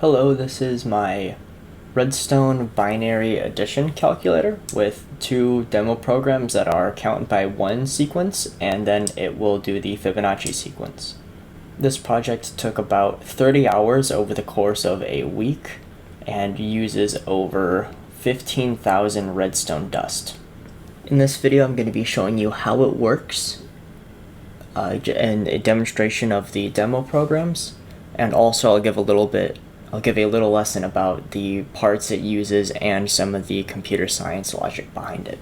Hello, this is my Redstone binary addition calculator with two demo programs that are count by one sequence, and then it will do the Fibonacci sequence. This project took about 30 hours over the course of a week and uses over 15,000 redstone dust. In this video, I'm going to be showing you how it works and a demonstration of the demo programs, and also I'll give a little lesson about the parts it uses and some of the computer science logic behind it.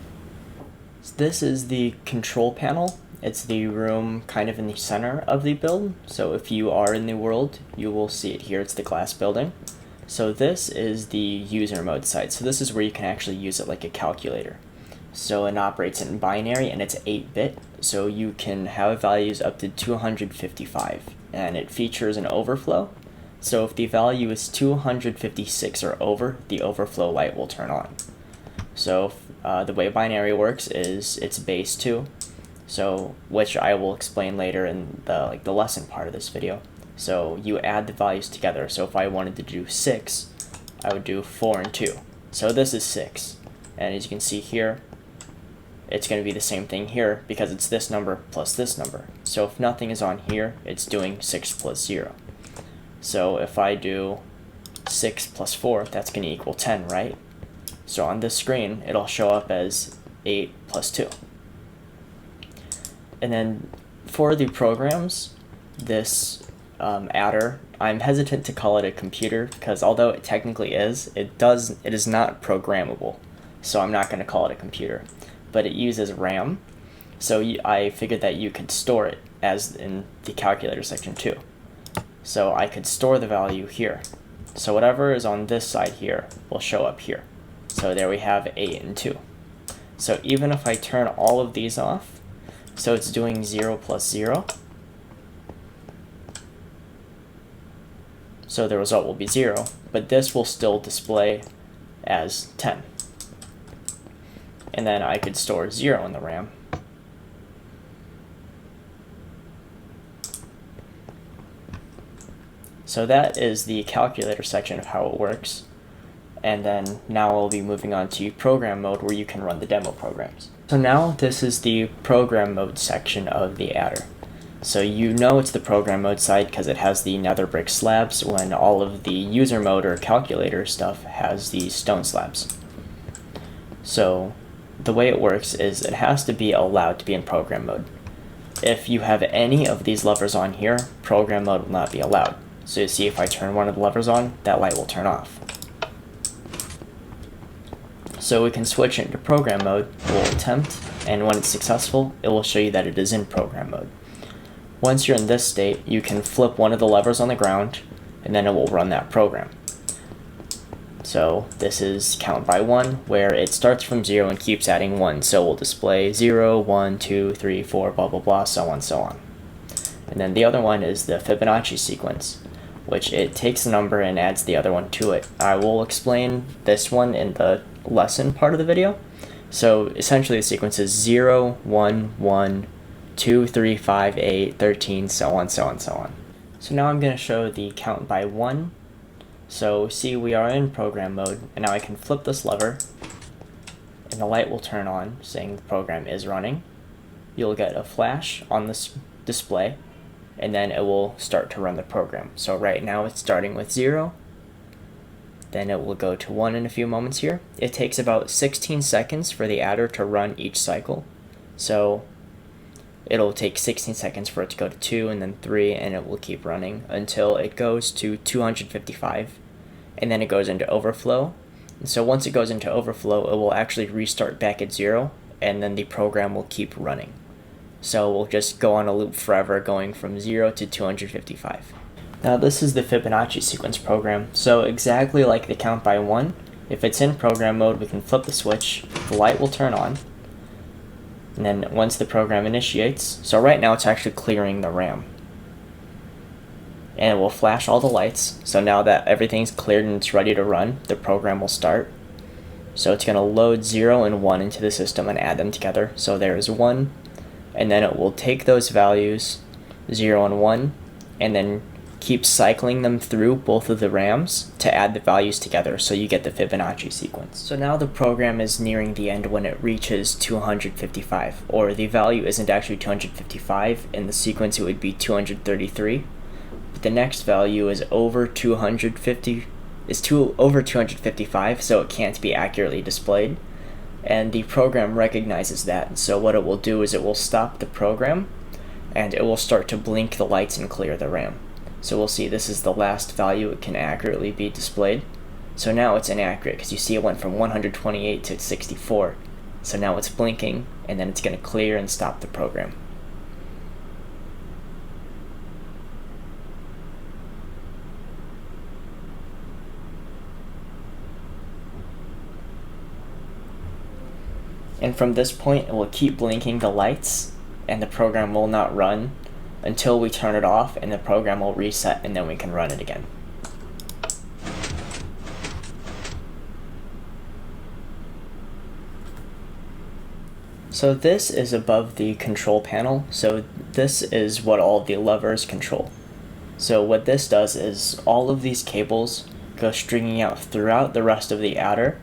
So this is the control panel. It's the room kind of in the center of the build. So if you are in the world, you will see it here. It's the glass building. So this is the user mode side. So this is where you can actually use it like a calculator. So it operates in binary and it's 8-bit. So you can have values up to 255, and it features an overflow. So if the value is 256 or over, the overflow light will turn on. So the way binary works is it's base 2, so which I will explain later in the lesson part of this video. So you add the values together. So if I wanted to do 6, I would do 4 and 2. So this is 6, and as you can see here, it's going to be the same thing here because it's this number plus this number. So if nothing is on here, it's doing 6 plus 0. So if I do 6 plus 4, that's going to equal 10, right? So on this screen, it'll show up as 8 plus 2. And then for the programs, this adder, I'm hesitant to call it a computer because although it technically is, it is not programmable. So I'm not going to call it a computer. But it uses RAM. So I figured that you could store it as in the calculator section too. So I could store the value here. So whatever is on this side here will show up here. So there we have 8 and 2. So even if I turn all of these off, so it's doing 0 plus 0. So the result will be 0, but this will still display as 10. And then I could store 0 in the RAM. So that is the calculator section of how it works. And then now we'll be moving on to program mode where you can run the demo programs. So now this is the program mode section of the adder. So you know it's the program mode side because it has the nether brick slabs when all of the user mode or calculator stuff has the stone slabs. So the way it works is it has to be allowed to be in program mode. If you have any of these levers on here, program mode will not be allowed. So you see if I turn one of the levers on, that light will turn off. So we can switch into program mode. We'll attempt, and when it's successful, it will show you that it is in program mode. Once you're in this state, you can flip one of the levers on the ground, and then it will run that program. So this is count by 1, where it starts from 0 and keeps adding 1. So we'll display 0, 1, 2, 3, 4, blah, blah, blah, so on, so on. And then the other one is the Fibonacci sequence, which it takes the number and adds the other one to it. I will explain this one in the lesson part of the video. So essentially the sequence is 0, 1, 1, 2, 3, 5, 8, 13, so on, so on, so on. So now I'm going to show the count by 1. So see, we are in program mode, and now I can flip this lever, and the light will turn on, saying the program is running. You'll get a flash on this display, and then it will start to run the program. So right now it's starting with 0, then it will go to 1 in a few moments here. It takes about 16 seconds for the adder to run each cycle. So it'll take 16 seconds for it to go to 2 and then 3, and it will keep running until it goes to 255, and then it goes into overflow. And so once it goes into overflow, it will actually restart back at 0, and then the program will keep running. So we'll just go on a loop forever, going from 0 to 255. Now this is the Fibonacci sequence program. So exactly like the count by 1, if it's in program mode, we can flip the switch, the light will turn on, and then once the program initiates, so right now it's actually clearing the RAM. And it will flash all the lights, so now that everything's cleared and it's ready to run, the program will start. So it's going to load 0 and 1 into the system and add them together. So there is 1, and then it will take those values, 0 and 1, and then keep cycling them through both of the RAMs to add the values together so you get the Fibonacci sequence. So now the program is nearing the end when it reaches 255, or the value isn't actually 255. In the sequence it would be 233, but the next value is over 255, so it can't be accurately displayed, and the program recognizes that. So what it will do is it will stop the program and it will start to blink the lights and clear the RAM. So we'll see this is the last value it can accurately be displayed. So now it's inaccurate because you see it went from 128 to 64. So now it's blinking and then it's going to clear and stop the program. And from this point it will keep blinking the lights and the program will not run until we turn it off, and the program will reset and then we can run it again. So this is above the control panel, so this is what all the levers control. So what this does is all of these cables go stringing out throughout the rest of the adder,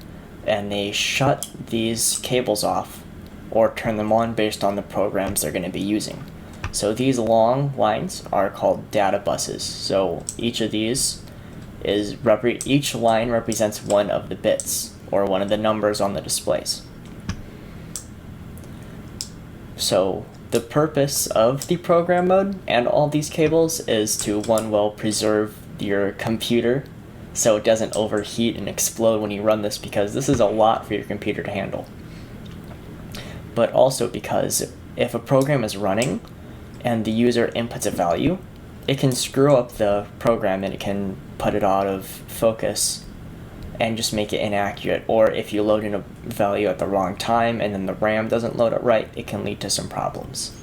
and they shut these cables off or turn them on based on the programs they're going to be using. So these long lines are called data buses. So each of these each line represents one of the bits or one of the numbers on the displays. So the purpose of the program mode and all these cables is to, one, well, preserve your computer so it doesn't overheat and explode when you run this, because this is a lot for your computer to handle. But also because if a program is running and the user inputs a value, it can screw up the program and it can put it out of focus and just make it inaccurate. Or if you load in a value at the wrong time and then the RAM doesn't load it right, it can lead to some problems.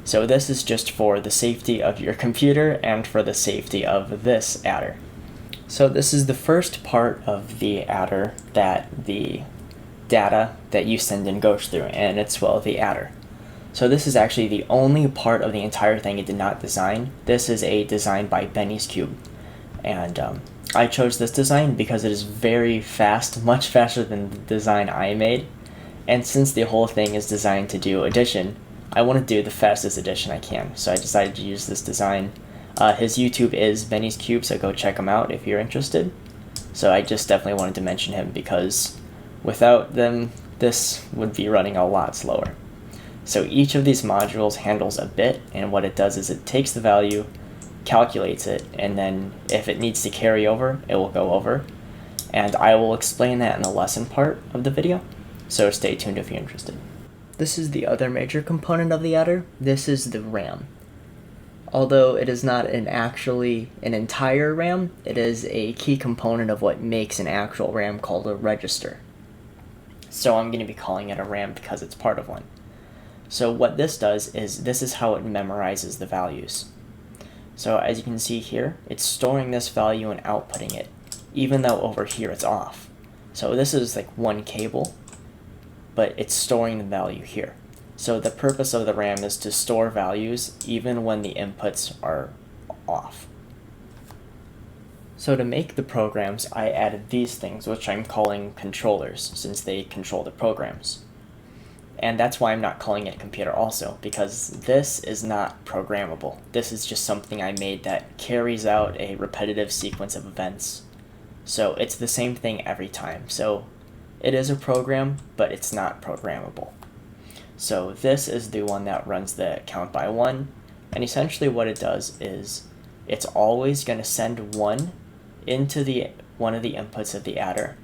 So this is just for the safety of your computer and for the safety of this adder. So this is the first part of the adder that the data that you send in goes through, and it's, well, the adder. So this is actually the only part of the entire thing it did not design. This is a design by Benny's Cube, and I chose this design because it is very fast, much faster than the design I made, and since the whole thing is designed to do addition, I want to do the fastest addition I can, so I decided to use this design. His YouTube is Benny's Cube, so go check him out if you're interested. So I just definitely wanted to mention him because without them, this would be running a lot slower. So each of these modules handles a bit, and what it does is it takes the value, calculates it, and then if it needs to carry over, it will go over. And I will explain that in the lesson part of the video, so stay tuned if you're interested. This is the other major component of the adder. This is the RAM. Although it is not actually an entire RAM, it is a key component of what makes an actual RAM called a register. So I'm going to be calling it a RAM because it's part of one. So what this does is, this is how it memorizes the values. So as you can see here, it's storing this value and outputting it, even though over here it's off. So this is like one cable, but it's storing the value here. So the purpose of the RAM is to store values even when the inputs are off. So to make the programs, I added these things, which I'm calling controllers, since they control the programs. And that's why I'm not calling it a computer also, because this is not programmable. This is just something I made that carries out a repetitive sequence of events. So it's the same thing every time. So it is a program, but it's not programmable. So this is the one that runs the count by one, and essentially what it does is it's always going to send 1 into one of the inputs of the adder,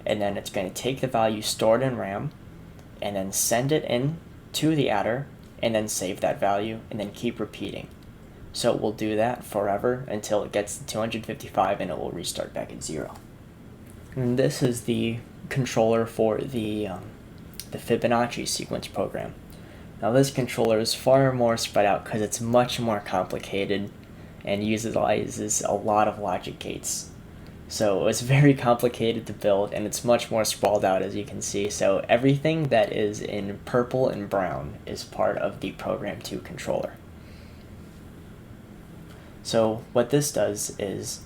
and then it's going to take the value stored in RAM and then send it in to the adder and then save that value and then keep repeating. So it will do that forever until it gets to 255 and it will restart back at 0. And this is the controller for the Fibonacci sequence program. Now this controller is far more spread out because it's much more complicated and utilizes a lot of logic gates. So it's very complicated to build, and it's much more sprawled out, as you can see. So everything that is in purple and brown is part of the Program 2 controller. So what this does is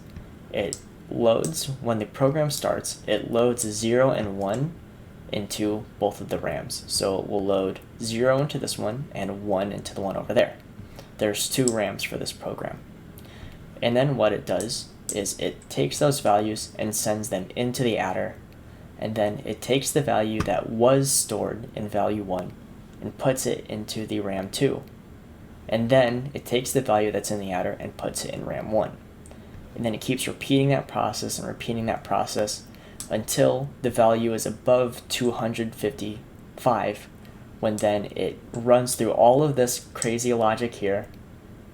it loads, when the program starts, it loads 0 and 1 into both of the RAMs. So it will load 0 into this one and 1 into the one over there. There's 2 RAMs for this program. And then what it does is it takes those values and sends them into the adder, and then it takes the value that was stored in value 1 and puts it into the RAM 2. And then it takes the value that's in the adder and puts it in RAM 1. And then it keeps repeating that process and repeating that process until the value is above 255, when then it runs through all of this crazy logic here,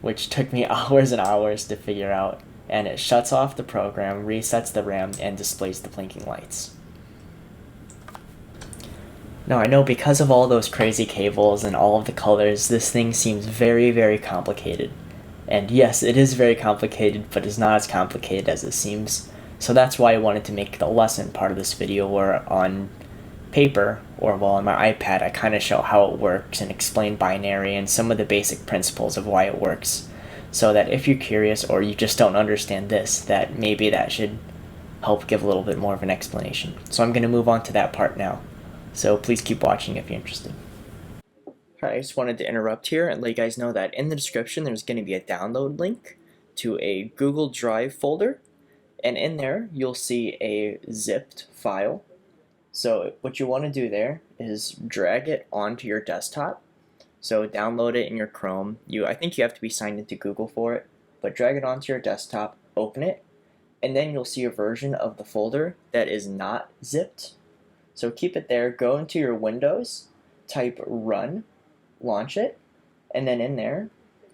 which took me hours and hours to figure out, and it shuts off the program, resets the RAM, and displays the blinking lights. Now I know because of all those crazy cables and all of the colors, this thing seems very, very complicated. And yes, it is very complicated, but it's not as complicated as it seems. So that's why I wanted to make the lesson part of this video, where on paper, or well on my iPad, I kind of show how it works and explain binary and some of the basic principles of why it works. So that if you're curious or you just don't understand this, that maybe that should help give a little bit more of an explanation. So I'm going to move on to that part now. So please keep watching if you're interested. Alright, I just wanted to interrupt here and let you guys know that in the description there's going to be a download link to a Google Drive folder, and in there you'll see a zipped file. So what you want to do there is drag it onto your desktop. So download it in your Chrome. I think you have to be signed into Google for it, but drag it onto your desktop, open it, and then you'll see a version of the folder that is not zipped. So keep it there, go into your Windows, type run, launch it, and then in there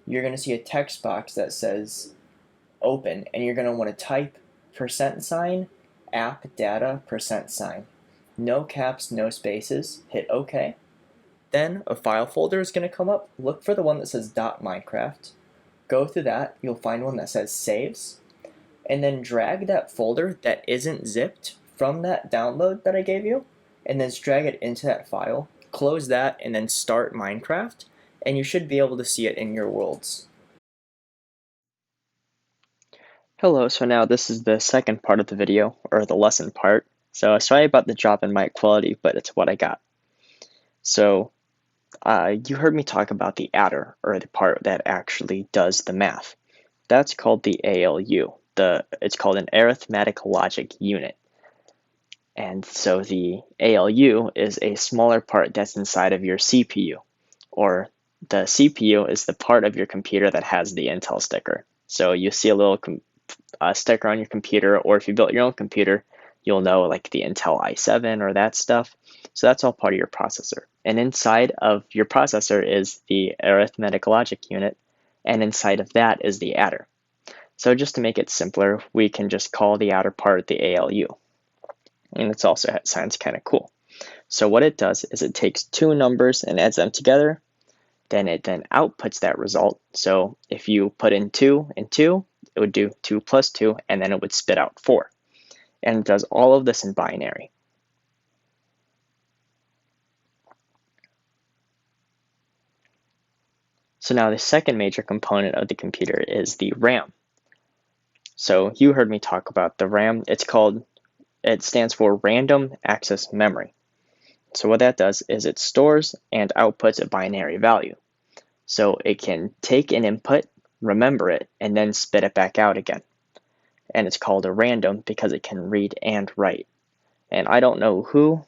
you're going to see a text box that says open, and you're going to want to type %, app data %. No caps, no spaces, hit OK. Then a file folder is going to come up. Look for the one that says .minecraft. Go through that, you'll find one that says saves, and then drag that folder that isn't zipped from that download that I gave you, and then just drag it into that file, close that, and then start Minecraft, and you should be able to see it in your worlds. Hello, so now this is the second part of the video, or the lesson part. So sorry about the drop in mic quality, but it's what I got. So you heard me talk about the adder, or the part that actually does the math. That's called the ALU. It's called an arithmetic logic unit. And so the ALU is a smaller part that's inside of your CPU, or the CPU is the part of your computer that has the Intel sticker. So you see a little sticker on your computer, or if you built your own computer, you'll know like the Intel i7 or that stuff. So that's all part of your processor. And inside of your processor is the arithmetic logic unit, and inside of that is the adder. So just to make it simpler, we can just call the adder part the ALU. And it also sounds kind of cool. So what it does is it takes 2 numbers and adds them together, then it outputs that result. So if you put in 2 and 2, it would do 2 plus 2, and then it would spit out 4. And it does all of this in binary. So now the second major component of the computer is the RAM. So you heard me talk about the RAM. It stands for Random Access Memory. So what that does is it stores and outputs a binary value. So it can take an input, remember it, and then spit it back out again. And it's called a random because it can read and write. And I don't know who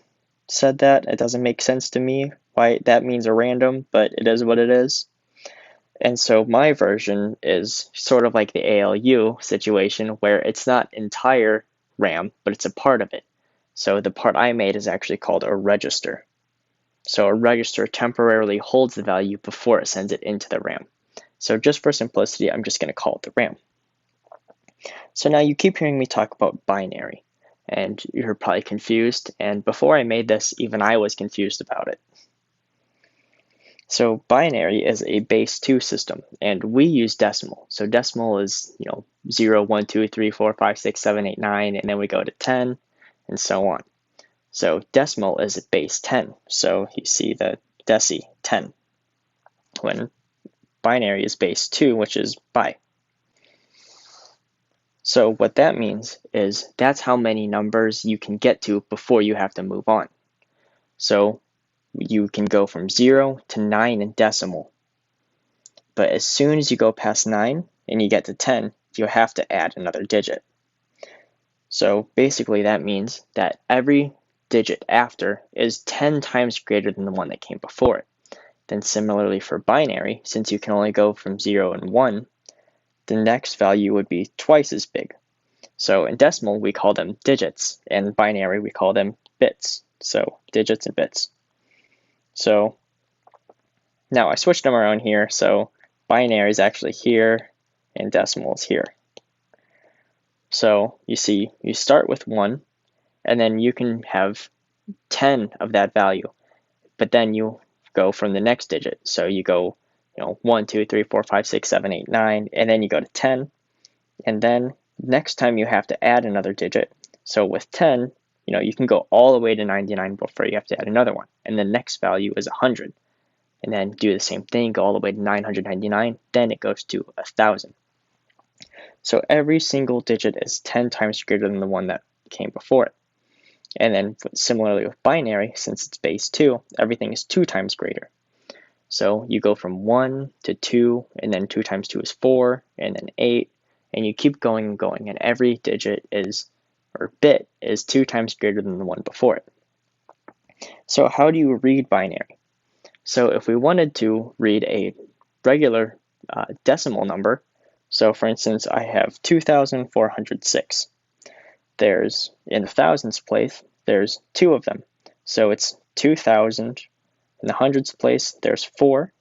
said that. It doesn't make sense to me why that means a random, but it is what it is. And so my version is sort of like the ALU situation, where it's not entire RAM, but it's a part of it. So the part I made is actually called a register. So a register temporarily holds the value before it sends it into the RAM. So just for simplicity, I'm just going to call it the RAM. So now you keep hearing me talk about binary, and you're probably confused. And before I made this, even I was confused about it. So binary is a base 2 system, and we use decimal. So decimal is 0, 1, 2, 3, 4, 5, 6, 7, 8, 9, and then we go to 10, and so on. So decimal is at base 10. So you see the deci 10, when binary is base 2, which is bi. So what that means is that's how many numbers you can get to before you have to move on. So you can go from 0 to 9 in decimal. But as soon as you go past 9 and you get to 10, you have to add another digit. So basically that means that every digit after is 10 times greater than the one that came before it. Then similarly for binary, since you can only go from 0 and 1, the next value would be twice as big. So in decimal, we call them digits, and binary, we call them bits. So digits and bits. So now I switched them around here, so binary is actually here, and decimal is here. So you see, you start with 1, and then you can have 10 of that value, but then you go from the next digit. So you go 1, 2, 3, 4, 5, 6, 7, 8, 9, and then you go to 10, and then next time you have to add another digit. So with 10, you can go all the way to 99 before you have to add another one. And the next value is 100. And then do the same thing, go all the way to 999, then it goes to 1,000. So every single digit is 10 times greater than the one that came before it. And then similarly with binary, since it's base 2, everything is 2 times greater. So you go from 1 to 2, and then 2 times 2 is 4, and then 8, and you keep going and going, and every digit or bit is 2 times greater than the one before it. So how do you read binary? So if we wanted to read a regular decimal number, so for instance, I have 2,406. There's, in the thousands place, there's 2 of them. So it's 2,000. In the hundreds place, there's 4.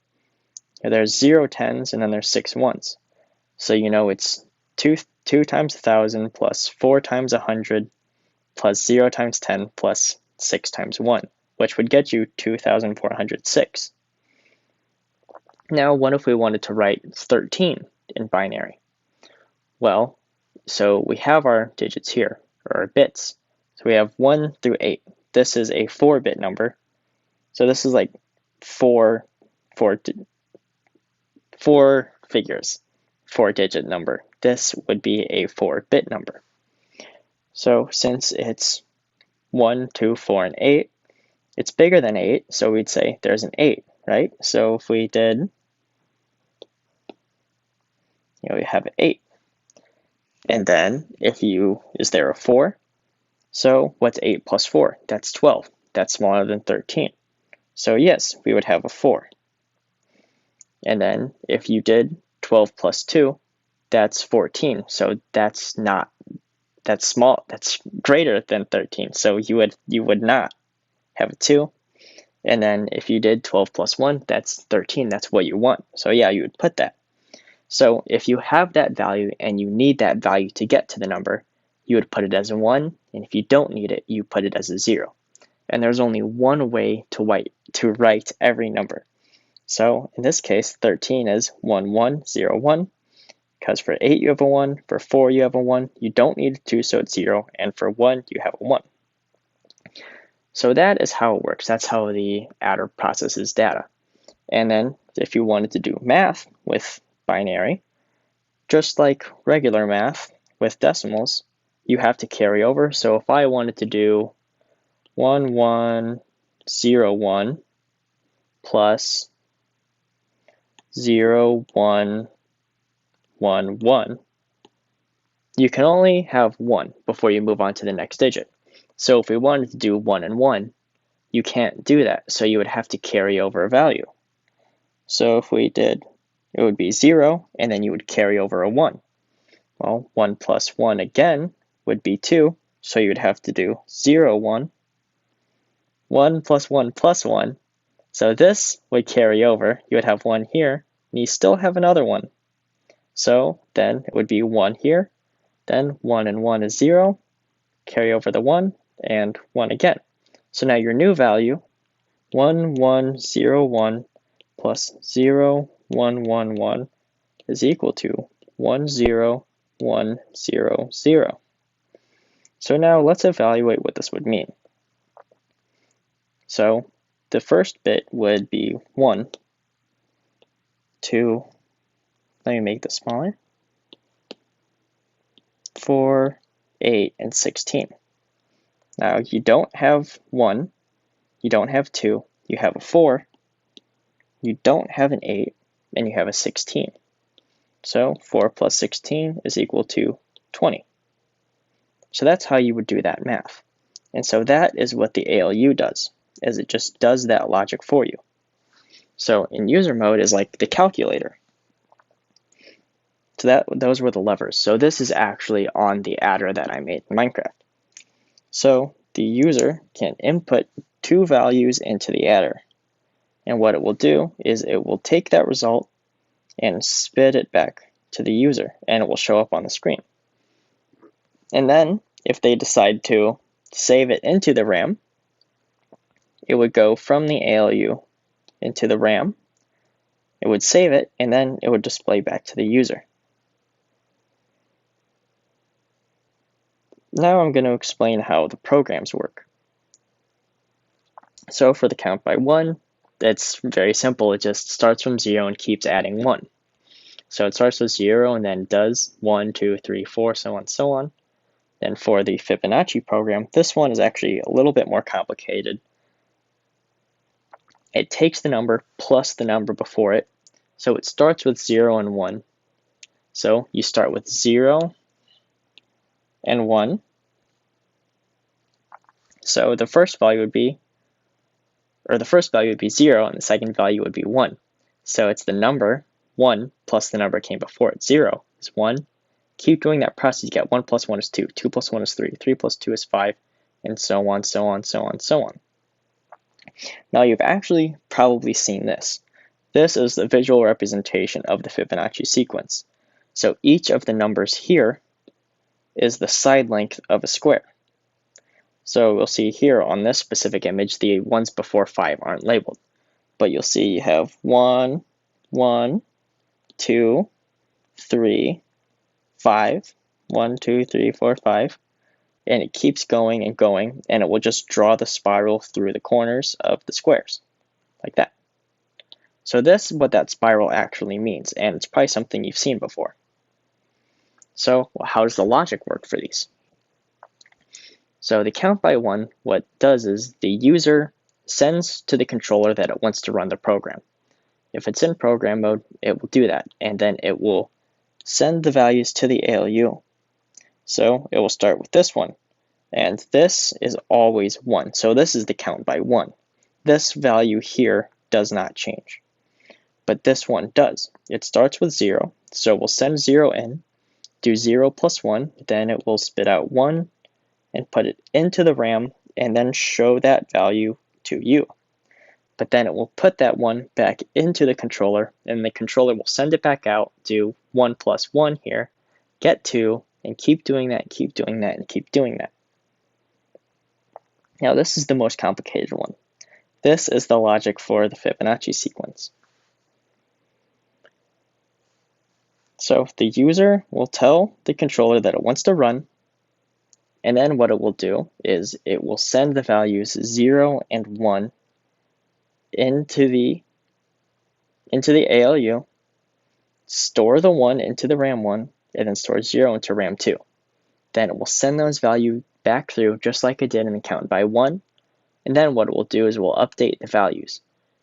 There's 0 tens, and then there's 6 ones. So it's 2 times 1,000 plus 4 times 100 plus 0 times 10 plus 6 times 1, which would get you 2,406. Now, what if we wanted to write 13 in binary? Well, so we have our digits here, or our bits. So we have 1 through 8. This is a 4-bit number. So this is like four figures, 4-digit number. This would be a 4-bit number. So since it's 1, 2, 4, and 8, it's bigger than 8, so we'd say there's an 8, right? So if we did, we have 8. And then is there a 4? So what's 8 plus 4? That's 12. That's smaller than 13. So yes, we would have a 4. And then if you did 12 plus 2, that's 14. So that's small. That's greater than 13. So you would not have a 2. And then if you did 12 plus 1, that's 13. That's what you want. So yeah, you would put that. So if you have that value and you need that value to get to the number, you would put it as a 1. And if you don't need it, you put it as a 0. And there's only one way to write every number. So in this case, 13 is 1, 1, 0, 1. Because for 8 you have a 1, for 4 you have a 1, you don't need a 2, so it's 0, and for 1 you have a 1. So that is how it works. That's how the adder processes data. And then if you wanted to do math with binary, just like regular math with decimals, you have to carry over. So if I wanted to do 1, 1, 0, 1 plus 0, 1, 1, 1, you can only have 1 before you move on to the next digit. So if we wanted to do 1 and 1, you can't do that. So you would have to carry over a value. So if we did, it would be 0, and then you would carry over a 1. Well, 1 plus 1 again would be 2, so you would have to do 0, 1. 1 plus 1 plus 1. So this would carry over. You would have 1 here, and you still have another 1. So then it would be 1 here, then 1 and 1 is 0, carry over the 1, and 1 again. So now your new value, 1, 1, 0, 1 plus 0, 1, 1, 1 is equal to 1, 0, 1, 0, 0. So now let's evaluate what this would mean. So the first bit would be 1, 2, let me make this smaller, 4, 8, and 16. Now you don't have 1, you don't have 2, you have a 4, you don't have an 8, and you have a 16. So 4 plus 16 is equal to 20. So that's how you would do that math. And so that is what the ALU does, is it just does that logic for you. So in user mode is like the calculator. So those were the levers. So this is actually on the adder that I made in Minecraft. So the user can input 2 values into the adder. And what it will do is it will take that result and spit it back to the user, and it will show up on the screen. And then if they decide to save it into the RAM, it would go from the ALU into the RAM, it would save it, and then it would display back to the user. Now I'm going to explain how the programs work. So for the count by 1, it's very simple. It just starts from 0 and keeps adding 1. So it starts with 0 and then does 1, 2, 3, 4, so on, so on. Then for the Fibonacci program, this one is actually a little bit more complicated. It takes the number plus the number before it. So it starts with 0 and 1. So you start with 0 and 1. So the first value would be 0 and the second value would be 1. So it's the number 1 plus the number came before it. 0 is 1. Keep doing that process. You get 1 plus 1 is 2, 2 plus 1 is 3, 3 plus 2 is 5, and so on, so on, so on, so on. Now you've actually probably seen this. This is the visual representation of the Fibonacci sequence. So each of the numbers here is the side length of a square. So we'll see here on this specific image, the ones before 5 aren't labeled. But you'll see you have 1, 1, 2, 3, 5, 1, 2, 3, 4, 5, and it keeps going and going, and it will just draw the spiral through the corners of the squares, like that. So this is what that spiral actually means, and it's probably something you've seen before. So how does the logic work for these? So the count by 1, what it does is the user sends to the controller that it wants to run the program. If it's in program mode, it will do that, and then it will send the values to the ALU. So it will start with this one, and this is always 1. So this is the count by 1. This value here does not change, but this one does. It starts with 0, so we'll send 0 in, do 0 plus 1, then it will spit out 1 and put it into the RAM and then show that value to you. But then it will put that 1 back into the controller, and the controller will send it back out, do 1 plus 1 here, get 2, and keep doing that, keep doing that, and keep doing that. Now this is the most complicated one. This is the logic for the Fibonacci sequence. So the user will tell the controller that it wants to run, and then what it will do is it will send the values 0 and 1 into the ALU, store the 1 into the RAM 1, and then store 0 into RAM 2. Then it will send those values back through just like it did in the count by 1, and then what it will do is it will update the values.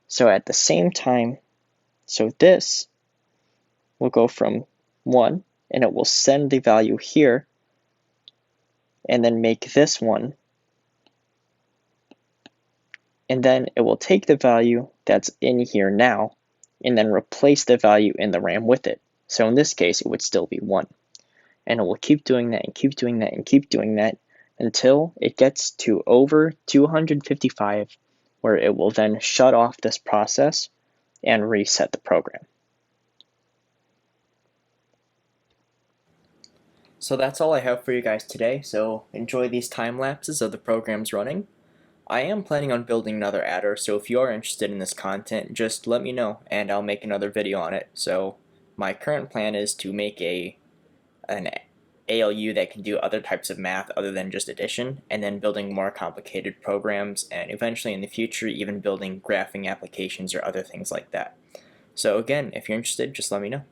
So at the same time, so this will go from 1, and it will send the value here, and then make this 1, and then it will take the value that's in here now, and then replace the value in the RAM with it. So in this case, it would still be 1. And it will keep doing that and keep doing that and keep doing that until it gets to over 255, where it will then shut off this process and reset the program. So that's all I have for you guys today, so enjoy these time lapses of the programs running. I am planning on building another adder, so if you are interested in this content, just let me know and I'll make another video on it. So my current plan is to make an ALU that can do other types of math other than just addition, and then building more complicated programs, and eventually in the future even building graphing applications or other things like that. So again, if you're interested, just let me know.